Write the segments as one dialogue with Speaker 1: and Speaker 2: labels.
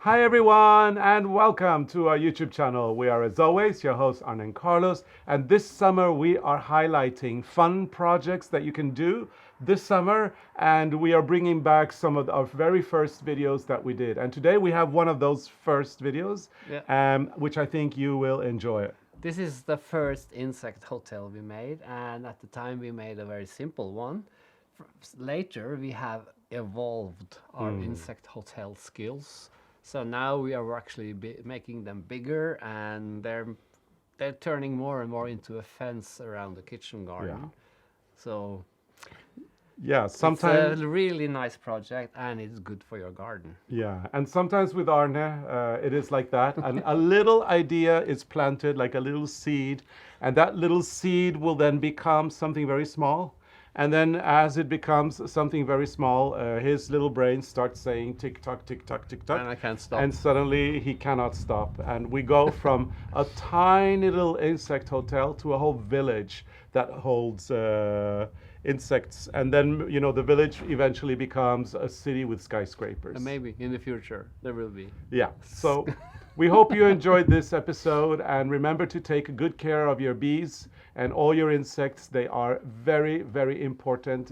Speaker 1: Hi everyone and welcome to our YouTube channel. We are as always your hosts Arne Carlos, and this summer we are highlighting fun projects that you can do this summer, and we are bringing back some of our very first videos that we did. And today we have one of those first videos, which I think you will enjoy.
Speaker 2: This is the first insect hotel we made, and at the time we made a very simple one. Later we have evolved our insect hotel skills. So now we are actually making them bigger, and they're turning more and more into a fence around the kitchen garden.
Speaker 1: Yeah.
Speaker 2: So
Speaker 1: yeah, sometimes
Speaker 2: it's a really nice project, and it's good for your garden.
Speaker 1: Yeah, and sometimes with Arne, it is like that. And a little idea is planted, like a little seed, and that little seed will then become something very small. And then as it becomes something very small, his little brain starts saying tick tock, tick tock, tick tock.
Speaker 2: And I can't stop.
Speaker 1: And suddenly he cannot stop. And we go from a tiny little insect hotel to a whole village that holds insects. And then, you know, the village eventually becomes a city with skyscrapers.
Speaker 2: And maybe in the future there will be.
Speaker 1: Yeah, so we hope you enjoyed this episode, and remember to take good care of your bees and all your insects. They are very, very important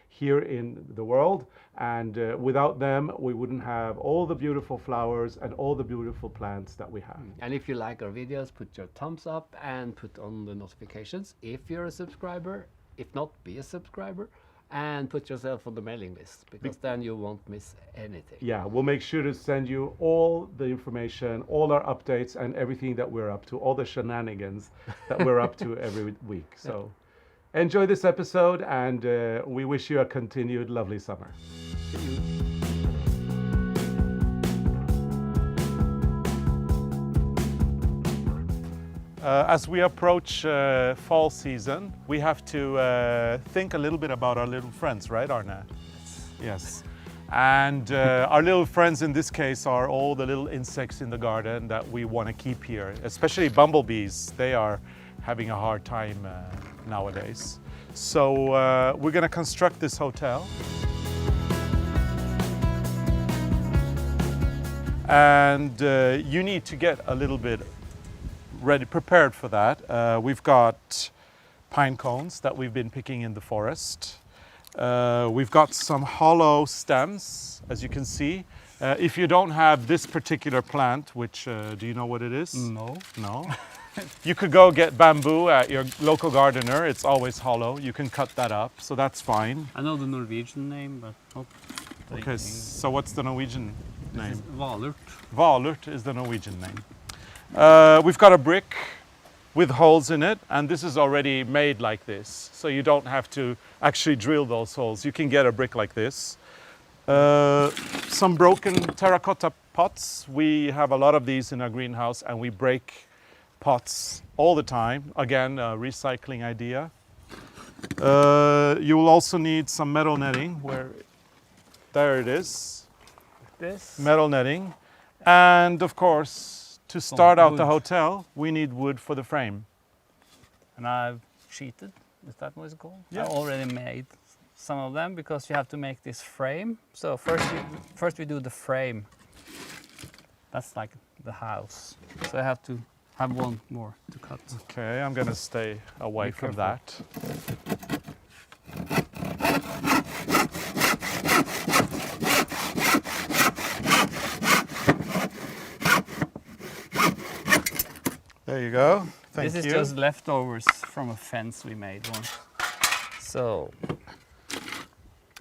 Speaker 1: here in the world, and without them we wouldn't have all the beautiful flowers and all the beautiful plants that we have.
Speaker 2: And if you like our videos, put your thumbs up and put on the notifications if you're a subscriber. If not, be a subscriber and put yourself on the mailing list, because then you won't miss anything.
Speaker 1: Yeah, we'll make sure to send you all the information, all our updates and everything that we're up to, all the shenanigans that we're up to every week. So enjoy this episode, and we wish you a continued lovely summer.
Speaker 2: See you.
Speaker 1: As we approach fall season, we have to think a little bit about our little friends, right, Arne? Yes. And our little friends in this case are all the little insects in the garden that we want to keep here, especially bumblebees. They are having a hard time nowadays. So we're going to construct this hotel. And you need to get a little bit prepared for that. We've got pine cones that we've been picking in the forest. We've got some hollow stems, as you can see. If you don't have this particular plant, which do you know what it is?
Speaker 2: No.
Speaker 1: No? You could go get bamboo at your local gardener. It's always hollow. You can cut that up, so that's fine.
Speaker 2: I know the Norwegian name, but
Speaker 1: okay, so what's the Norwegian name?
Speaker 2: Valurt.
Speaker 1: Valurt is the Norwegian name. We've got a brick with holes in it, and this is already made like this, so you don't have to actually drill those holes. You can get a brick like this. Some broken terracotta pots. We have a lot of these in our greenhouse, and we break pots all the time. Again, a recycling idea. You will also need some metal netting. There it is.
Speaker 2: This.
Speaker 1: Metal netting. And of course, to start out the
Speaker 2: wood.
Speaker 1: hotel, we need wood for the frame.
Speaker 3: And I've cheated, is that what it's called?
Speaker 1: Yeah.
Speaker 3: I already made some of them, because you have to make this frame. So first we do the frame. That's like the house. So I have to have one more to cut.
Speaker 1: Okay, I'm gonna stay away
Speaker 3: Be
Speaker 1: from
Speaker 3: careful.
Speaker 1: that. There you go. Thank
Speaker 3: This
Speaker 1: you.
Speaker 3: is just leftovers from a fence we made once. So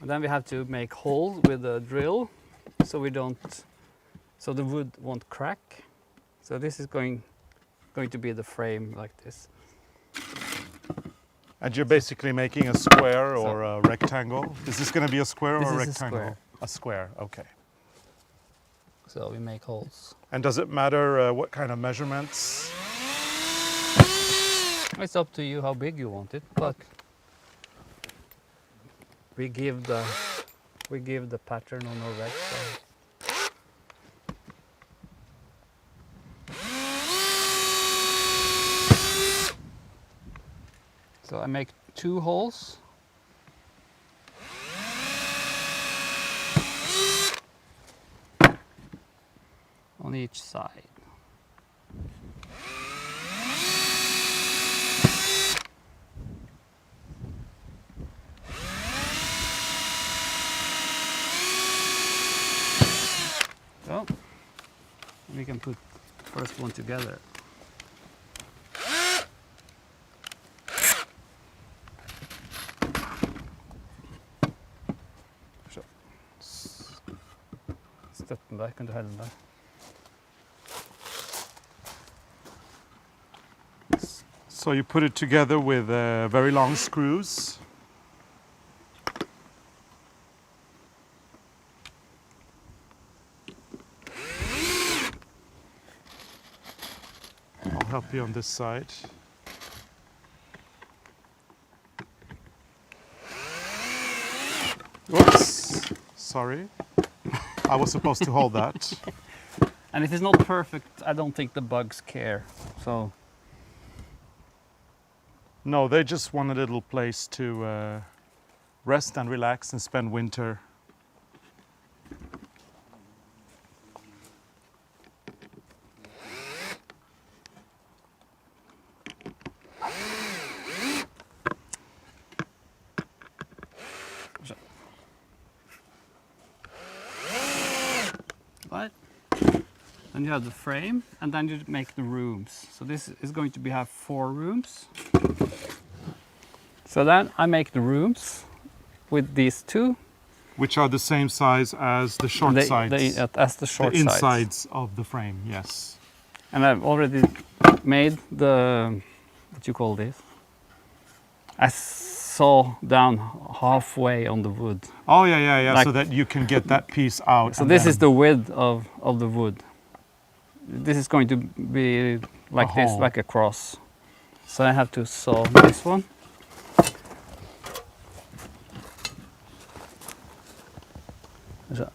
Speaker 3: then we have to make holes with a drill, so so the wood won't crack. So this is going to be the frame like this.
Speaker 1: And you're basically making a square or a rectangle. Is this going to be a square or a
Speaker 3: This is a
Speaker 1: rectangle?
Speaker 3: square.
Speaker 1: A square, okay.
Speaker 3: So we make holes.
Speaker 1: And does it matter what kind of measurements?
Speaker 3: It's up to you how big you want it, but we give the pattern on our website. So I make 2 holes. on each side. So we can put the first one together. Så. Støtten der, kan du helle den der?
Speaker 1: So you put it together with very long screws. I'll help you on this side. Oops, sorry. I was supposed to hold that.
Speaker 3: And if it's not perfect, I don't think the bugs care. So
Speaker 1: No, they just want a little place to rest and relax and spend winter.
Speaker 3: right. Then you have the frame, and then you make the rooms. So this is going to have 4 rooms. So then I make the rooms with these 2.
Speaker 1: Which are the same size as the short sides.
Speaker 3: As the short
Speaker 1: the
Speaker 3: sides.
Speaker 1: insides of the frame, yes.
Speaker 3: And I've already made the, what you call this? I saw down halfway on the wood.
Speaker 1: Oh, yeah,
Speaker 3: Like-
Speaker 1: so that you can get that piece out.
Speaker 3: So
Speaker 1: and
Speaker 3: this
Speaker 1: then-
Speaker 3: is the width of the wood. This is going to be like this,
Speaker 1: hole.
Speaker 3: like a cross. So I have to saw this one. So.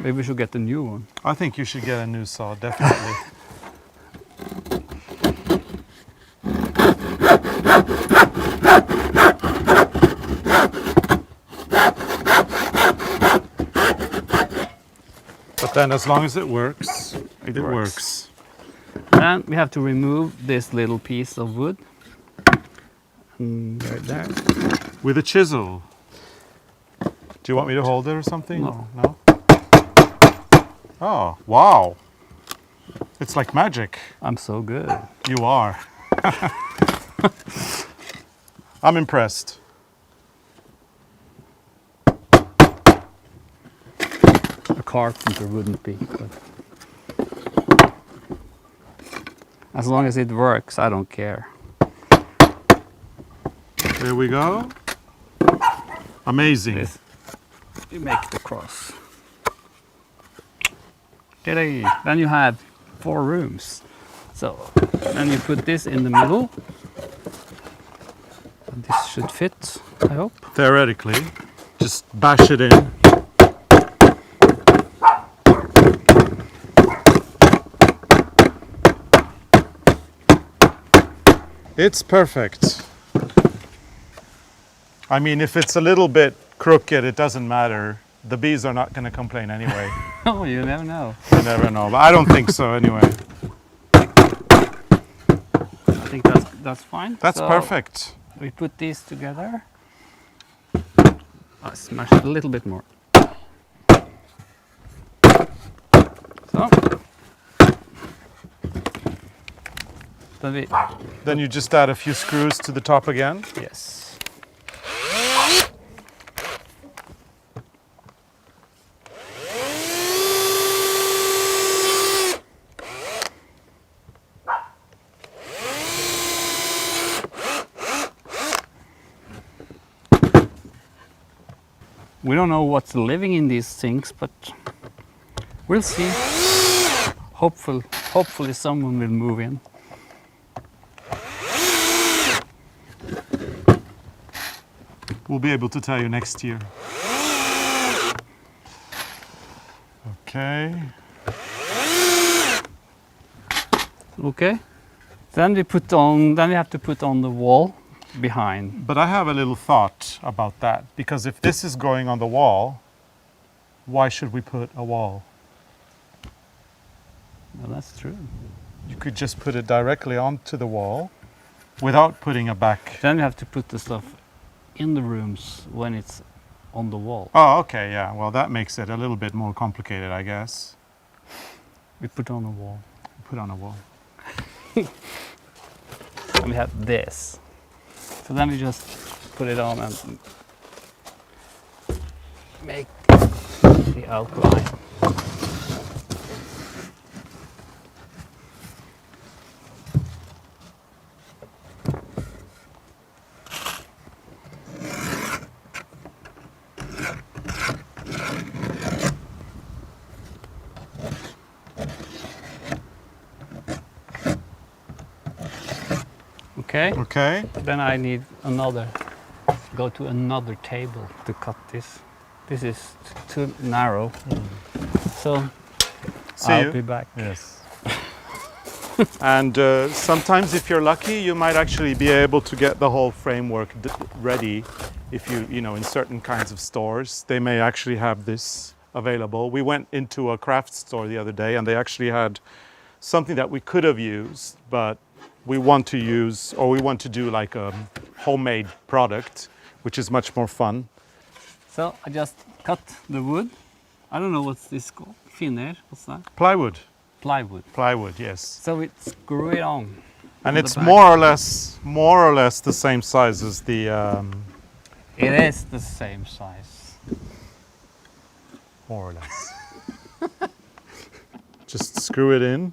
Speaker 3: Maybe we should get a new one.
Speaker 1: I think you should get a new saw, definitely. But then as long as it works, it works.
Speaker 3: Then we have to remove this little piece of wood. Right there.
Speaker 1: With a chisel. Do you want me to hold it or something?
Speaker 3: No.
Speaker 1: No? Oh, wow. It's like magic.
Speaker 3: I'm so good.
Speaker 1: You are. I'm impressed.
Speaker 3: A carpenter wouldn't be, but as long as it works, I don't care.
Speaker 1: There we go. Amazing.
Speaker 3: This, you make the cross. Ta-da! Then you have 4 rooms. So then you put this in the middle. And this should fit, I hope.
Speaker 1: Theoretically, just bash it in. It's perfect. I mean, if it's a little bit crooked, it doesn't matter. The bees are not going to complain anyway.
Speaker 3: Oh, you never know.
Speaker 1: You never know, but I don't think so anyway.
Speaker 3: I think that's fine.
Speaker 1: That's
Speaker 3: So
Speaker 1: perfect.
Speaker 3: we put these together. I smash it a little bit more. So.
Speaker 1: Then you just add a few screws to the top again.
Speaker 3: Yes. We don't know what's living in these things, but we'll see. Hopefully someone will move in.
Speaker 1: We'll be able to tell you next year. Okay.
Speaker 3: Okay. Then we put on. Then we have to put on the wall behind.
Speaker 1: But I have a little thought about that, because if this is going on the wall, why should we put a wall?
Speaker 3: Well, that's true.
Speaker 1: You could just put it directly onto the wall without putting a back.
Speaker 3: Then we have to put the stuff in the rooms when it's on the wall.
Speaker 1: Oh, okay, yeah. Well, that makes it a little bit more complicated, I guess.
Speaker 3: We put on a wall.
Speaker 1: Put on a wall.
Speaker 3: And we have this. So then we just put it on and make the outline. Okay.
Speaker 1: Okay.
Speaker 3: Then I need go to another table to cut this. This is too narrow. So
Speaker 1: See
Speaker 3: I'll
Speaker 1: you.
Speaker 3: be back.
Speaker 1: Yes. And sometimes if you're lucky, you might actually be able to get the whole framework ready. If you know, in certain kinds of stores, they may actually have this available. We went into a craft store the other day and they actually had something that we could have used, but we want to use, or we want to do like a homemade product, which is much more fun.
Speaker 3: So I just cut the wood. I don't know what's this called. Finner, what's that?
Speaker 1: Plywood.
Speaker 3: Plywood.
Speaker 1: Plywood, yes.
Speaker 3: So we screw it on.
Speaker 1: And
Speaker 3: the
Speaker 1: it's
Speaker 3: back.
Speaker 1: more or less the same size as the
Speaker 3: It is the same size.
Speaker 1: more or less. Just screw it in.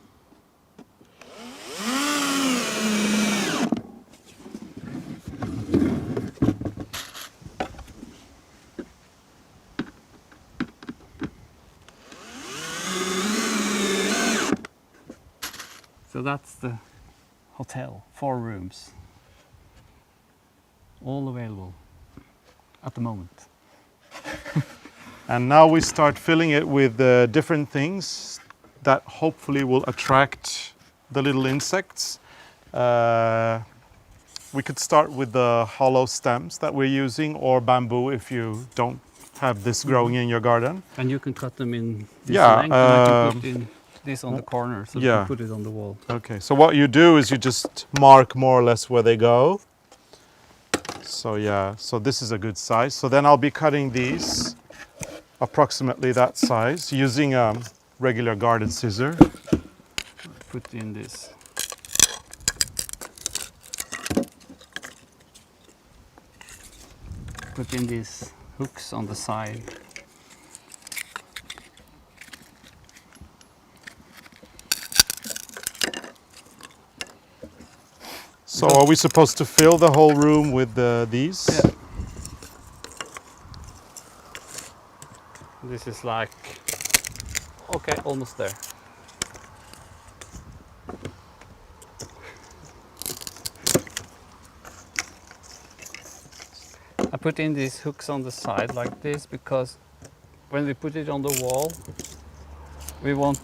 Speaker 3: So that's the hotel, 4 rooms. All available at the moment.
Speaker 1: And now we start filling it with different things that hopefully will attract the little insects. We could start with the hollow stems that we're using, or bamboo if you don't have this growing in your garden.
Speaker 3: And you can cut them in this
Speaker 1: Yeah,
Speaker 3: length, and I can put in this on the corner, so you
Speaker 1: yeah.
Speaker 3: can put it on the wall.
Speaker 1: Okay, so what you do is you just mark more or less where they go. So yeah, so this is a good size. So then I'll be cutting these approximately that size using a regular garden scissor.
Speaker 3: Put in this. Put in these hooks on the side.
Speaker 1: So are we supposed to fill the whole room with these?
Speaker 3: Yeah. This is like, okay, almost there. I put in these hooks on the side like this because when we put it on the wall, we want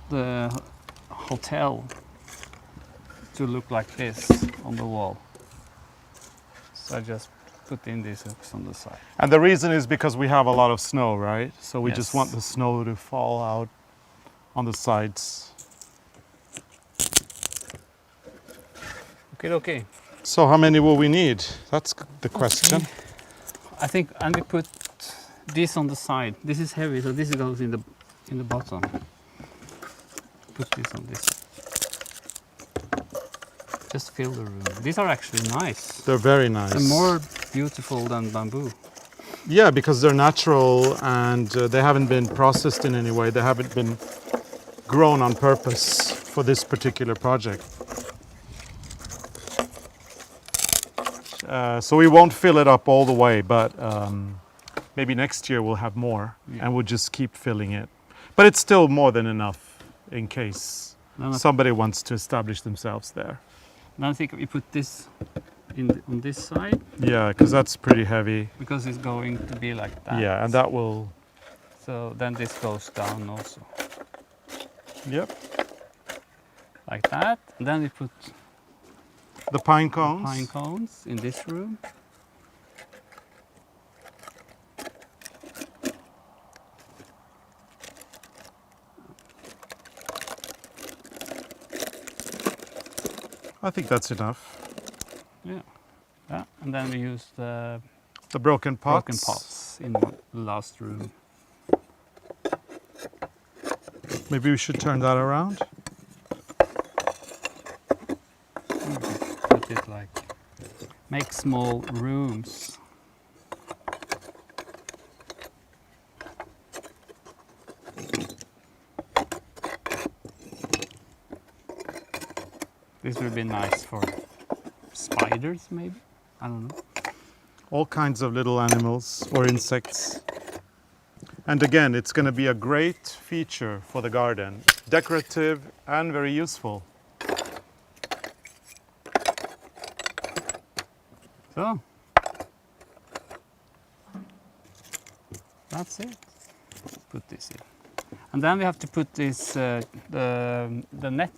Speaker 3: the hotel to look like this on the wall. So I just put in these hooks on the side.
Speaker 1: And the reason is because we have a lot of snow, right? So we just
Speaker 3: Yes.
Speaker 1: want the snow to fall out on the sides.
Speaker 3: Okay.
Speaker 1: So how many will we need? That's the question.
Speaker 3: I think, and we put this on the side. This is heavy, so this goes in the bottom. Put this on this. Just fill the room. These are actually nice.
Speaker 1: They're very nice.
Speaker 3: And more beautiful than bamboo.
Speaker 1: Yeah, because they're natural and they haven't been processed in any way. They haven't been grown on purpose for this particular project. So we won't fill it up all the way, but maybe next year we'll have more,
Speaker 3: Yeah.
Speaker 1: and we'll just keep filling it. But it's still more than enough in case
Speaker 3: Then
Speaker 1: somebody wants to establish themselves there.
Speaker 3: I think we put this on this side
Speaker 1: Yeah, because that's pretty heavy.
Speaker 3: because it's going to be like that.
Speaker 1: Yeah, and that will
Speaker 3: So So then this goes down also,
Speaker 1: Yep.
Speaker 3: like that. And then we put
Speaker 1: The pine cones.
Speaker 3: pine cones in this room.
Speaker 1: I think that's enough.
Speaker 3: Yeah. Yeah. And then we use the
Speaker 1: The broken pots.
Speaker 3: broken pots in the last room.
Speaker 1: Maybe we should turn that around.
Speaker 3: Put it like, make small rooms. This would be nice for spiders, maybe? I don't know.
Speaker 1: All kinds of little animals or insects. And again, it's going to be a great feature for the garden. Decorative and very useful.
Speaker 3: So, that's it. Put this in. And then we have to put this, the net,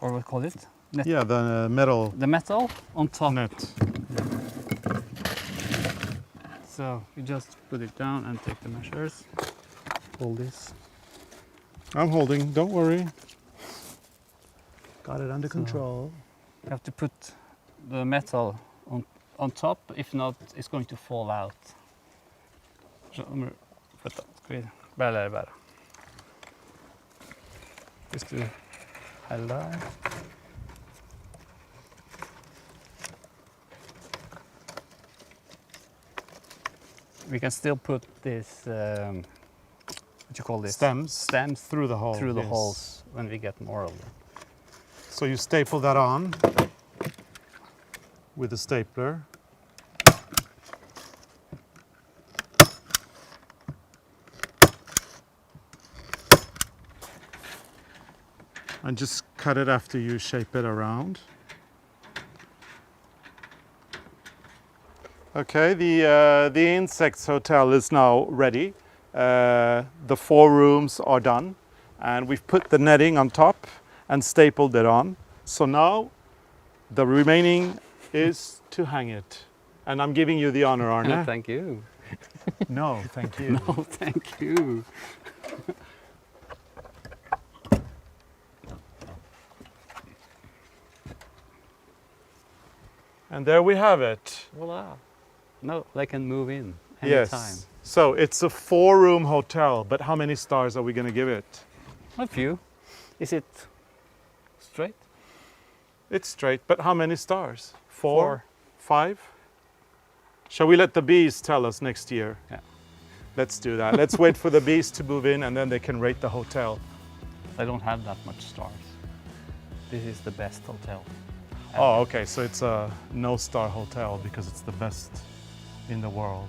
Speaker 3: or what call it? Net.
Speaker 1: Yeah, the metal
Speaker 3: The metal on top.
Speaker 1: net.
Speaker 3: So we just put it down and take the measures. Hold this.
Speaker 1: I'm holding, don't worry. Got it under
Speaker 3: So-
Speaker 1: control.
Speaker 3: You have to put the metal on top, if not, it's going to fall out. Så om du flyttar, ska vi bära det bara. Just du hälla. We can still put this, what you call this? Stems
Speaker 1: Through the hole.
Speaker 3: through the
Speaker 1: yes.
Speaker 3: holes when we get more of them.
Speaker 1: So you staple that on with a stapler. And just cut it after you shape it around. Okay, the insects hotel is now ready. The 4 rooms are done, and we've put the netting on top and stapled it on. So now the remaining is to hang it. And I'm giving you the honor, Arne.
Speaker 3: Thank you.
Speaker 1: No, thank you.
Speaker 3: No, thank you.
Speaker 1: And there we have it.
Speaker 3: Voila. No, they can move in anytime.
Speaker 1: Yes. So it's a 4-room hotel, but how many stars are we going to give it?
Speaker 3: A few. Is it straight?
Speaker 1: It's straight, but how many stars? 4?
Speaker 3: Four.
Speaker 1: 5? Shall we let the bees tell us next year?
Speaker 3: Yeah.
Speaker 1: Let's do that. Let's wait for the bees to move in and then they can rate the hotel.
Speaker 3: They don't have that much stars. This is the best hotel.
Speaker 1: Oh, okay. So it's a no-star hotel because it's the best in the world.